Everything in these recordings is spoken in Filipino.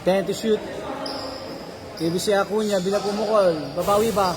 10 to shoot. ABC Acuña, bila pumukol. Babawi ba?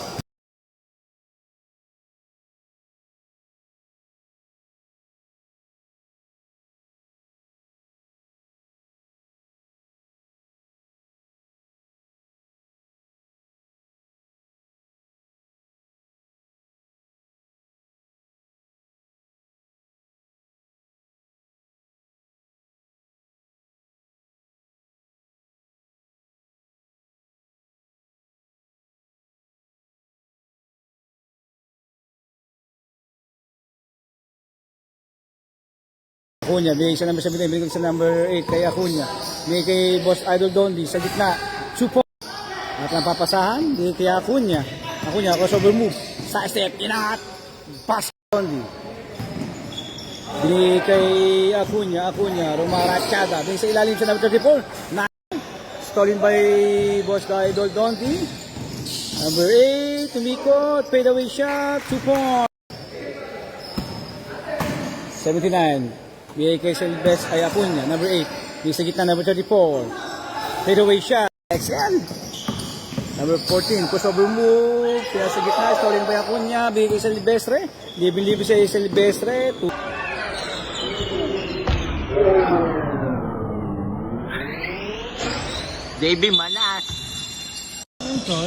Acuña, bigay sa number 17, bigay sa number 8 kay Acuña. Bigay kay Boss Idol Dondi sa gitna. 2 points. At ang papasahan, bigay kay Acuña. Acuña, crossover move. Side step, inat. Pass Dondi. Bigay kay Acuña, Romarachada. Bigay sa ilalim sa number 34. Stolen by Boss Idol Dondi. Number 8, tumikot. Fade away shot. 2 points. 79. Bigay kay Silvestre ay Acuña, number 8. Bigay sa gitna, number 34. Fade away shot. Excel. Number 14, crossover move. Kaya sa gitna, stolen by Acuña. Bigay kay Silvestre. Libre-libre siya kay Silvestre. JB Manas. Ito.